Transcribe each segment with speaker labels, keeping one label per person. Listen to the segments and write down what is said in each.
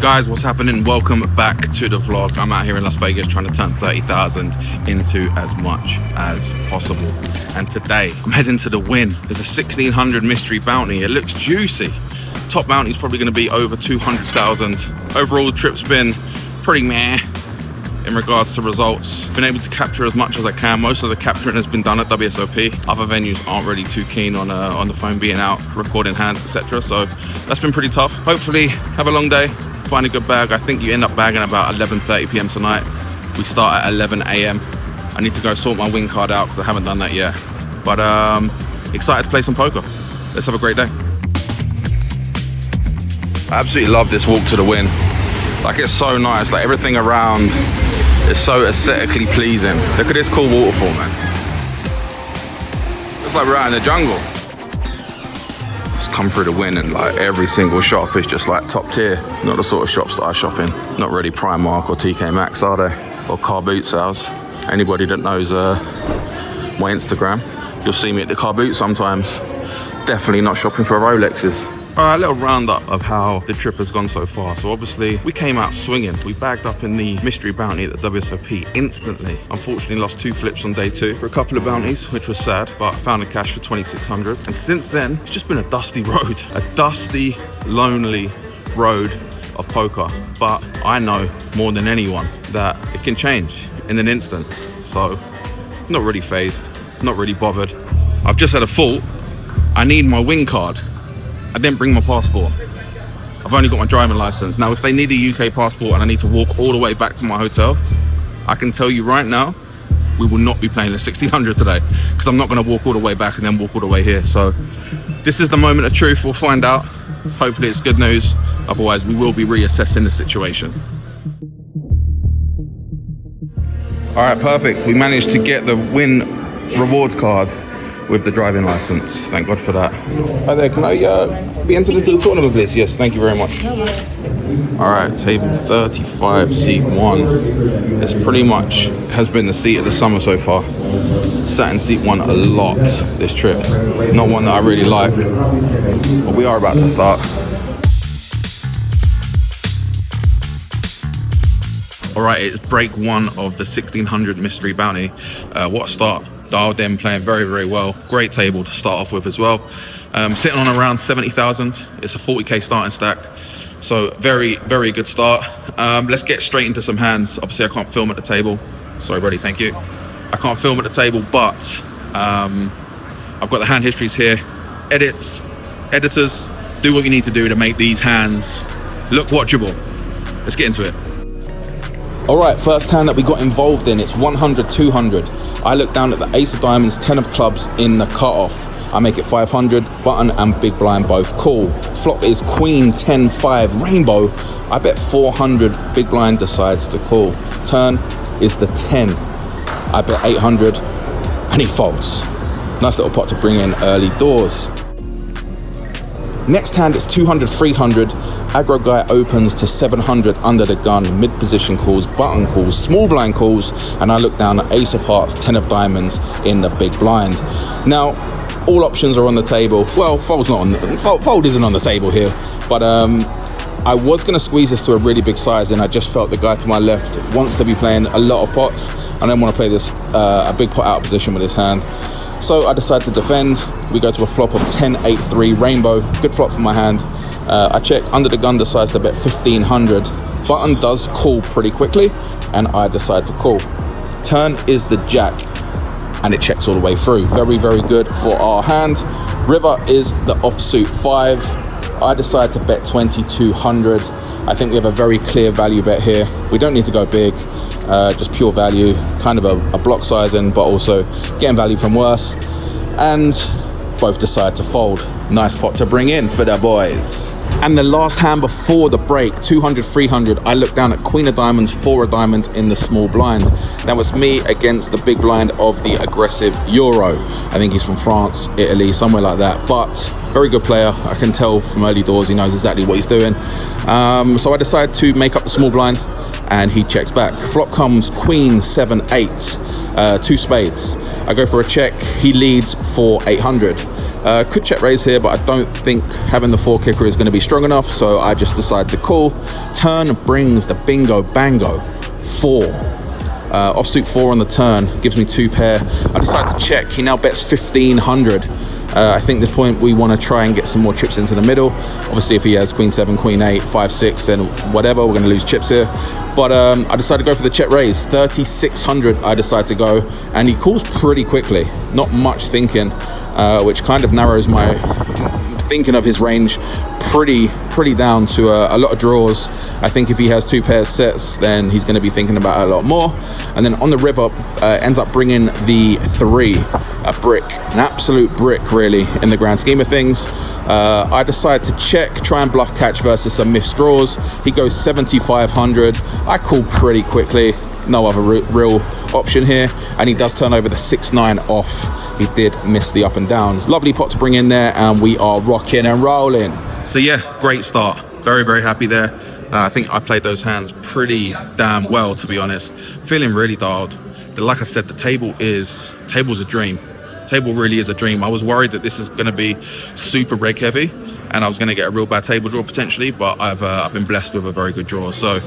Speaker 1: Guys, what's happening? Welcome back to the vlog. I'm out here in Las Vegas trying to turn 30,000 into as much as possible. And today, I'm heading to the win. There's a 1,600 mystery bounty. It looks juicy. Top bounty is probably going to be over 200,000. Overall, the trip's been pretty meh in regards to results. Been able to capture as much as I can. Most of the capturing has been done at WSOP. Other venues aren't really too keen on the phone being out, recording hands, etc. So that's been pretty tough. Hopefully, have a long day. Find a good bag. I think you end up bagging about 11:30 p.m. tonight. We start at 11 a.m. I need to go sort my win card out because I haven't done that yet. But excited to play some poker. Let's have a great day. I absolutely love this walk to the win. Like, it's so nice. Like, everything around is so aesthetically pleasing. Look at this cool waterfall, man. Looks like we're out in the jungle. Just come through the win and like every single shop is just like top tier. Not the sort of shops that I shop in. Not really Primark or TK Maxx, are they? Or car boot sales. Anybody that knows my Instagram, you'll see me at the car boot sometimes. Definitely not shopping for Rolexes. All right, a little roundup of how the trip has gone so far. So obviously, we came out swinging. We bagged up in the mystery bounty at the WSOP instantly. Unfortunately, lost 2 flips on day 2 for a couple of bounties, which was sad, but found a cash for 2,600. And since then, it's just been a dusty road. A dusty, lonely road of poker. But I know more than anyone that it can change in an instant. So, not really phased, not really bothered. I've just had a fault. I need my win card. I didn't bring my passport. I've only got my driving license. Now, if they need a UK passport and I need to walk all the way back to my hotel, I can tell you right now, we will not be playing the 1,600 today because I'm not going to walk all the way back and then walk all the way here. So this is the moment of truth. We'll find out. Hopefully it's good news. Otherwise, we will be reassessing the situation. All right, perfect. We managed to get the win rewards card with the driving license. Thank God for that. Hi there, can I be entered into the tournament, please? Yes, thank you very much. All right, table 35, seat 1. This pretty much has been the seat of the summer so far. Sat in seat 1 a lot this trip. Not one that I really like, but we are about to start. All right, it's break 1 of the 1,600 mystery bounty. What a start. Dialed in, playing very, very well. Great table to start off with as well. Sitting on around 70,000. It's a 40k starting stack. So very, very good start. Let's get straight into some hands. Obviously, I can't film at the table. Sorry, buddy, thank you. I can't film at the table, but I've got the hand histories here. Editors, do what you need to do to make these hands look watchable. Let's get into it. All right, first hand that we got involved in, it's 100, 200. I look down at the ace of diamonds, 10 of clubs in the cutoff. I make it 500, button and big blind both call. Flop is queen, 10, 5, rainbow. I bet 400, big blind decides to call. Turn is the 10. I bet 800, and he folds. Nice little pot to bring in early doors. Next hand is 200, 300. Aggro guy opens to 700 under the gun, mid position calls, button calls, small blind calls, and I look down at ace of hearts, 10 of diamonds in the big blind. Now, all options are on the table. Well, fold isn't on the table here, but I was going to squeeze this to a really big size, and I just felt the guy to my left wants to be playing a lot of pots. I don't want to play this a big pot out of position with this hand. So I decided to defend. We go to a flop of 10, 8, 3, rainbow. Good flop for my hand. I check, under the gun decides to bet 1,500. Button does call pretty quickly, and I decide to call. Turn is the jack, and it checks all the way through. Very, very good for our hand. River is the offsuit 5. I decide to bet 2,200. I think we have a very clear value bet here. We don't need to go big, just pure value, kind of a block sizing, but also getting value from worse. And both decide to fold. Nice pot to bring in for the boys. And the last hand before the break, 200, 300, I look down at queen of diamonds, 4 of diamonds in the small blind. That was me against the big blind of the aggressive Euro. I think he's from France, Italy, somewhere like that. But very good player. I can tell from early doors he knows exactly what he's doing. So I decide to make up the small blind, and he checks back. Flop comes queen, 7, 8, 2 spades. I go for a check. He leads for 800. Could check raise here, but I don't think having the 4 kicker is going to be strong enough, so I just decide to call. Turn brings the bingo bango 4. Offsuit 4 on the turn, gives me 2 pair. I decide to check. He now bets 1,500. I think at this point we want to try and get some more chips into the middle. Obviously, if he has queen 7, queen 8, 5, 6, then whatever, we're going to lose chips here. But I decided to go for the check raise. 3,600 I decide to go, and he calls pretty quickly. Not much thinking, which kind of narrows my thinking of his range pretty down to a lot of draws. I think if he has 2 pairs sets, then he's going to be thinking about it a lot more. And then on the river, ends up bringing the 3, a brick, an absolute brick really in the grand scheme of things. I decide to check, try and bluff catch versus some missed draws. He goes 7,500. I call pretty quickly. No other real option here, and he does turn over the 6-9 off. He did miss the up and downs. Lovely pot to bring in there, and we are rocking and rolling. So yeah, great start. Very happy there. I think I played those hands pretty damn well, to be honest. Feeling really dialed. But like I said, the table's a dream. Table really is a dream. I was worried that this is going to be super reg heavy and I was going to get a real bad table draw potentially, but I've been blessed with a very good draw. So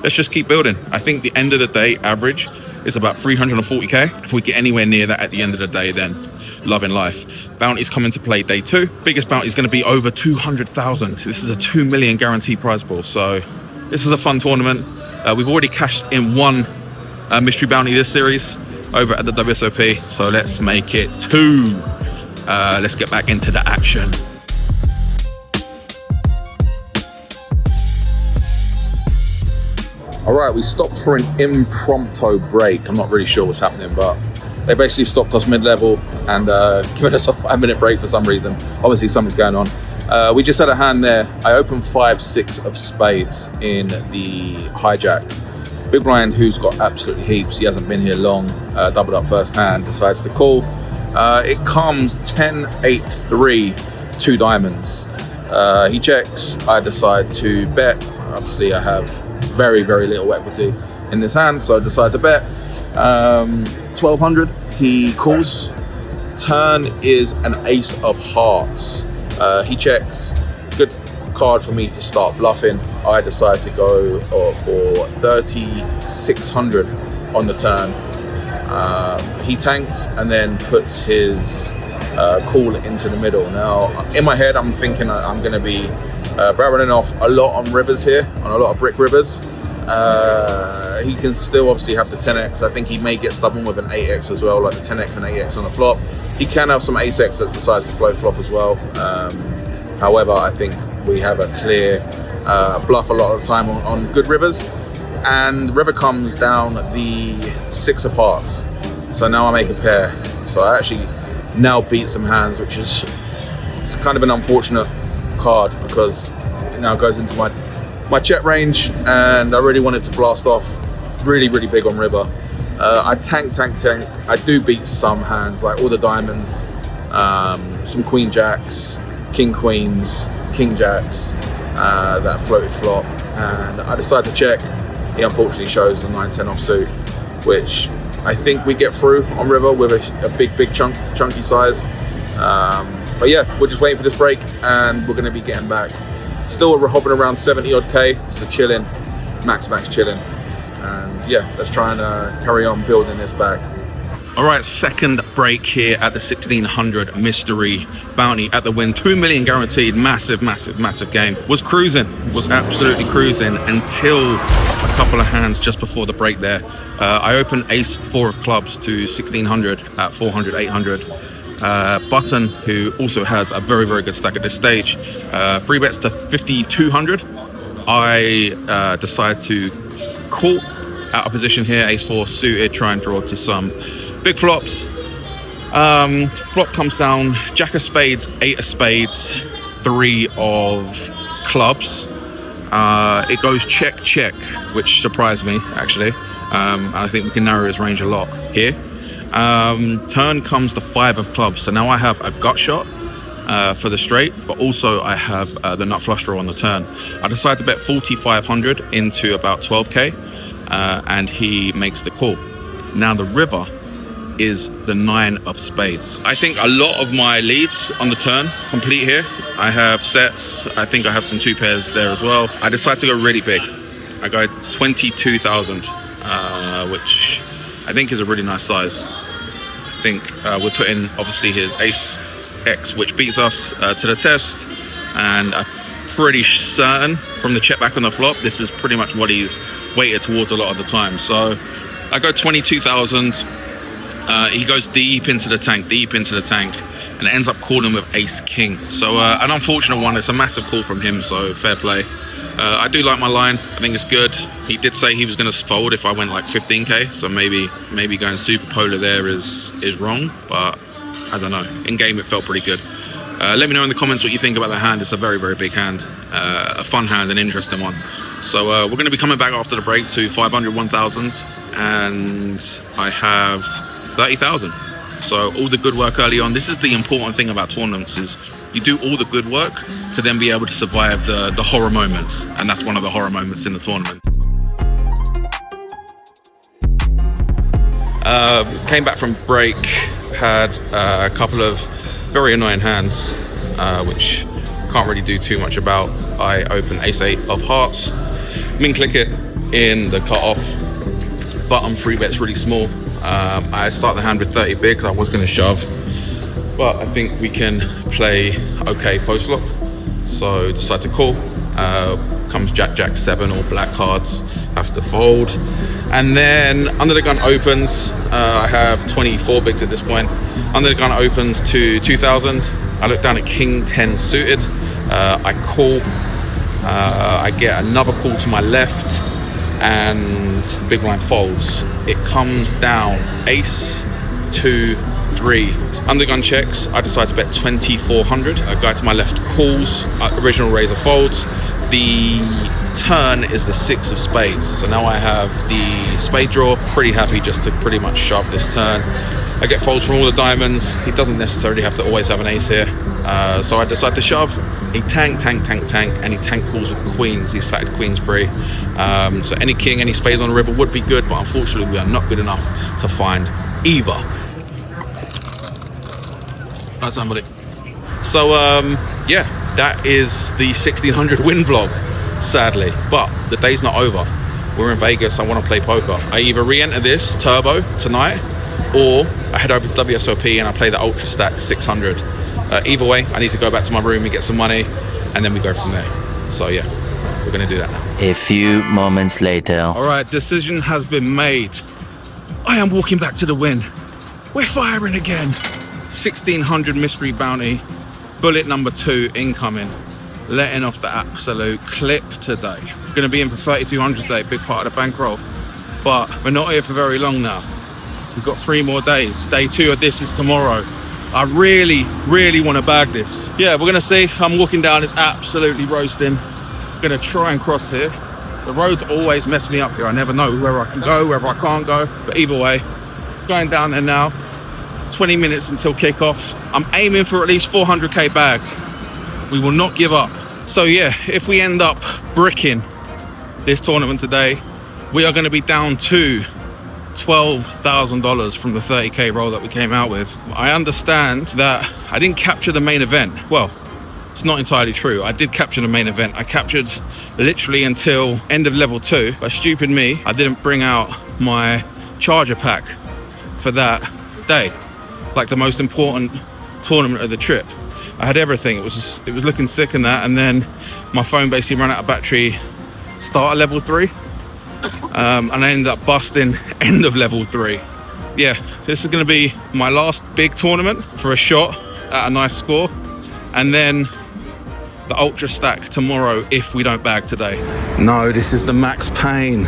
Speaker 1: let's just keep building. I think the end of the day average is about 340k. If we get anywhere near that at the end of the day, then loving life. Bounty's coming to play day 2. Biggest bounty is going to be over 200,000. This is a 2 million guaranteed prize pool. So this is a fun tournament. We've already cashed in 1 mystery bounty this series over at the WSOP, so let's make it 2. Let's get back into the action. All right, we stopped for an impromptu break. I'm not really sure what's happening, but they basically stopped us mid-level and given us a 5-minute break for some reason. Obviously something's going on. We just had a hand there. I opened 5, 6 of spades in the hijack. Big blind, who's got absolutely heaps, he hasn't been here long, doubled up first hand, decides to call. It comes 10, 8, 3, 2 diamonds. He checks, I decide to bet. Obviously I have very little equity in this hand, so I decide to bet. 1,200, he calls. Turn is an ace of hearts. He checks, good card for me to start bluffing. I decide to go for 3,600 on the turn. He tanks and then puts his call into the middle. Now in my head I'm thinking I'm going to be barreling off a lot on rivers here, on a lot of brick rivers. He can still obviously have the 10x. I think he may get stubborn with an 8x as well, like the 10x and 8x on the flop. He can have some ace-x that decides to float flop as well. However, I think we have a clear bluff a lot of the time on good rivers, and the river comes down the 6 of hearts. So now I make a pair. So I actually now beat some hands, which is, it's kind of an unfortunate card because it now goes into my check range, and I really wanted to blast off really big on river. I tank. I do beat some hands, like all the diamonds, some queen jacks, king queens, king jacks, that floated flop, and I decided to check. He unfortunately shows the 9-10 offsuit, which I think we get through on river with a big chunky size. But yeah, we're just waiting for this break, and we're going to be getting back. Still we're hopping around 70 odd K, so chilling, max chilling. And yeah, let's try and carry on building this back. All right, second break here at the 1,600 mystery bounty at the win. 2 million guaranteed, massive game. Was absolutely cruising until a couple of hands just before the break there. I opened ace 4 of clubs to 1,600 at 400, 800. Button, who also has a very good stack at this stage, 3 bets to 5,200. I decide to call out of position here, ace 4 suited, try and draw to some big flops. Flop comes down, jack of spades, 8 of spades, 3 of clubs. It goes check, which surprised me actually. I think we can narrow his range a lot here. Turn comes the 5 of clubs, so now I have a gut shot for the straight, but also I have the nut flush draw on the turn. I decide to bet 4,500 into about 12k, and he makes the call. Now the river is the 9 of spades. I think a lot of my leads on the turn complete here. I have sets. I think I have some 2 pairs there as well. I decided to go really big. I go 22,000, which I think is a really nice size. I think we're putting obviously his ace X, which beats us to the test, and I'm pretty certain from the check back on the flop, this is pretty much what he's weighted towards a lot of the time. So I go 22,000. He goes deep into the tank, and ends up calling with ace king. So an unfortunate one. It's a massive call from him, so fair play. I do like my line. I think it's good. He did say he was going to fold if I went like 15k, so maybe going super polar there is wrong, but I don't know. In game it felt pretty good. Let me know in the comments what you think about the hand. It's a very, very big hand, a fun hand, an interesting one. So we're going to be coming back after the break to 500, 1,000, and I have 30,000. So all the good work early on. This is the important thing about tournaments, is you do all the good work to then be able to survive the horror moments, and that's one of the horror moments in the tournament. Came back from break, had a couple of very annoying hands, which can't really do too much about. I open ace-8 of hearts, min click it in the cutoff, button 3 bets really small. I start the hand with 30 bigs. I was going to shove, but I think we can play okay post flop, so decide to call. Comes jack, jack 7, all black cards, have to fold, and then under the gun opens. I have 24 bigs at this point. Under the gun opens to 2,000. I look down at king 10 suited. I call. I get another call to my left, and big blind folds. It comes down ace 2 3. Undergun checks. I decide to bet 2,400. A guy to my left calls. Original razor folds. The turn is the 6 of spades. So now I have the spade draw. Pretty happy just to pretty much shove this turn. I get folds from all the diamonds. He doesn't necessarily have to always have an ace here. So I decide to shove. He tank, and he tank calls with queens. He's flatted queens pre. So any king, any spades on the river would be good, but unfortunately we are not good enough to find either. That's somebody. So yeah, that is the 1600 win vlog, sadly. But the day's not over. We're in Vegas. I want to play poker. I either re-enter this turbo tonight, or I head over to WSOP and I play the Ultra Stack 600. Either way, I need to go back to my room and get some money, and then we go from there. So yeah, we're gonna do that now.
Speaker 2: A few moments later.
Speaker 1: All right, decision has been made. I am walking back to the win. We're firing again. 1600 mystery bounty, bullet number 2 incoming. Letting off the absolute clip today. Gonna be in for 3,200 today, big part of the bankroll. But we're not here for very long now. We've got 3 more days. Day 2 of this is tomorrow. I really, really want to bag this. Yeah, we're gonna see. I'm walking down, it's absolutely roasting. Gonna try and cross here. The roads always mess me up here. I never know where I can go, where I can't go. But either way, going down there now. 20 minutes until kickoff. I'm aiming for at least 400k bagged. We will not give up. So yeah, if we end up bricking this tournament today, we are going to be down to $12,000 from the 30k roll that we came out with. I understand that I didn't capture the main event. Well, it's not entirely true. I did capture the main event. I captured literally until end of level 2. But stupid me, I didn't bring out my charger pack for that day, like the most important tournament of the trip. I had everything. It was looking sick in that, and then my phone basically ran out of battery start at level 3. And I ended up busting end of level 3. Yeah, this is going to be my last big tournament for a shot at a nice score, and then the Ultra Stack tomorrow if we don't bag today. No, this is the max pain.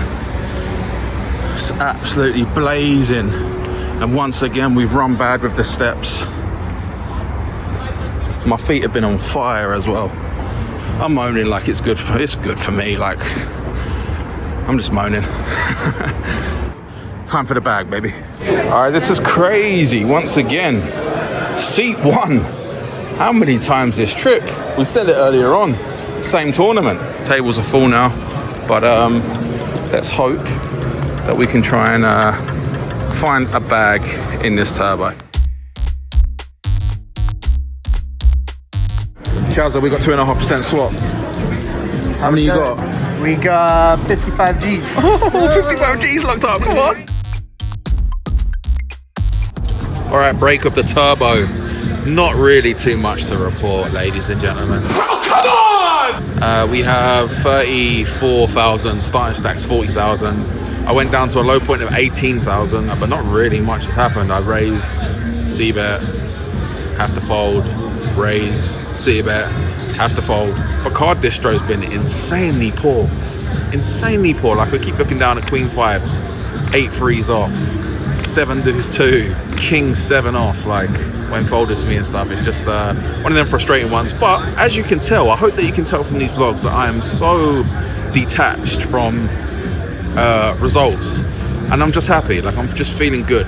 Speaker 1: It's absolutely blazing, and once again we've run bad with the steps. My feet have been on fire as well. I'm moaning like it's good for me, like I'm just moaning. Time for the bag, baby. All right, this is crazy. Once again, seat 1. How many times this trip? We said it earlier on. Same tournament. Tables are full now, but let's hope that we can try and find a bag in this turbo. Chazza, we got 2.5% swap. How many you got?
Speaker 3: We got 55 G's.
Speaker 1: Oh, 55 G's locked up, come on. All right, break of the turbo. Not really too much to report, ladies and gentlemen. Oh, come on! We have 34,000, starting stacks 40,000. I went down to a low point of 18,000, but not really much has happened. I raised, C-bet, have to fold, raise, C-bet, have to fold. But card distro's been insanely poor. Insanely poor. Like, I keep looking down at queen fives, 8 threes off, 7-2, king 7 off, like when folded to me and stuff. It's just one of them frustrating ones. But as you can tell, I hope that you can tell from these vlogs that I am so detached from results, and I'm just happy. Like, I'm just feeling good.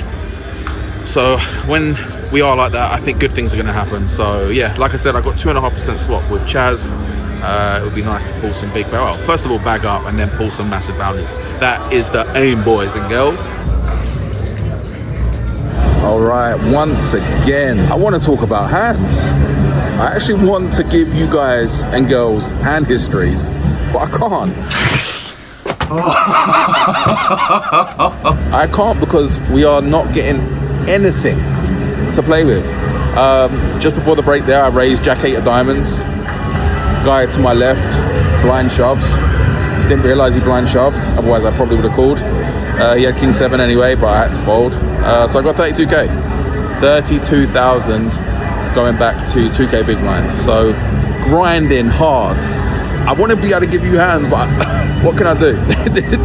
Speaker 1: So when we are like that, I think good things are going to happen. So yeah, like I said, I got 2.5% swap with Chaz. It would be nice to pull some big, well, first of all bag up and then pull some massive bounties. That is the aim, boys and girls. All right, once again, I want to talk about hands. I actually want to give you guys and girls hand histories, but I can't. I can't because we are not getting anything to play with. Just before the break there, I raised Jack 8 of diamonds. Guy to my left, blind shoves. Didn't realize he blind shoved, otherwise I probably would have called. He had king 7 anyway, but I had to fold. So I got 32k. 32,000 going back to 2k big blind. So grinding hard. I want to be able to give you hands, but what can I do?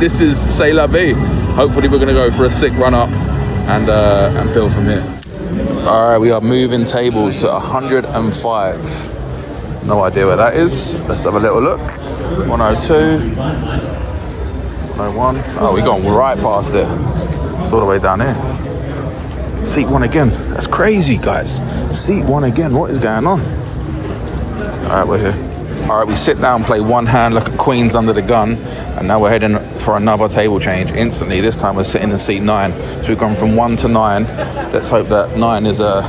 Speaker 1: This is c'est la vie. Hopefully we're going to go for a sick run up and build from here. All right, we are moving tables to 105. No idea where that is. Let's have a little look. 102. 101. Oh, we're going right past it. It's all the way down here. Seat 1 again. That's crazy, guys. Seat 1 again. What is going on? All right, we're here. All right, we sit down, play one hand, look at queens under the gun, and now we're heading for another table change instantly. This time we're sitting in seat 9. So we've gone from 1 to 9. Let's hope that 9 is a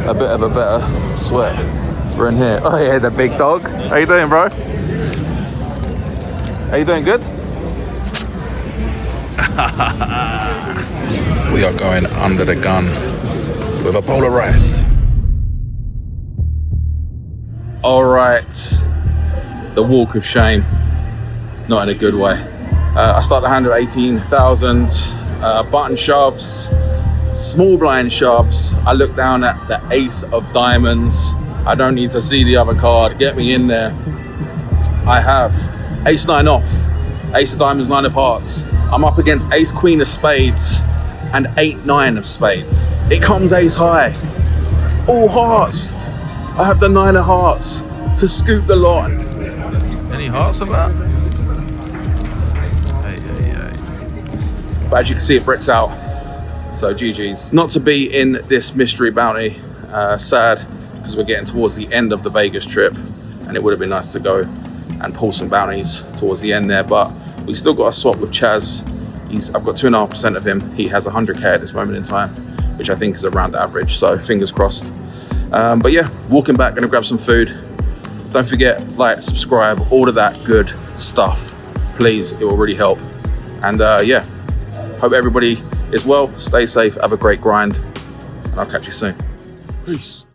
Speaker 1: bit of a better sweat. We're in here. Oh yeah, the big dog. How you doing, bro? How you doing? Good? We are going under the gun with a bowl of rice. All right, the walk of shame, not in a good way. I start the hand at 18,000, button shoves, small blind shoves. I look down at the ace of diamonds. I don't need to see the other card, get me in there. I have ace 9 off, ace of diamonds, 9 of hearts. I'm up against ace queen of spades and 8 9 of spades. It comes ace high, all hearts. I have the 9 of hearts to scoop the lot. Any hearts on that? But as you can see, it bricks out. So GG's. Not to be in this mystery bounty. Sad, because we're getting towards the end of the Vegas trip, and it would have been nice to go and pull some bounties towards the end there. But we still got a swap with Chaz. I've got 2.5% of him. He has 100k at this moment in time, which I think is around average. So fingers crossed. But yeah, walking back, gonna grab some food. Don't forget, like, subscribe, all of that good stuff. Please, it will really help. And yeah, hope everybody is well, stay safe, have a great grind, and I'll catch you soon. Peace.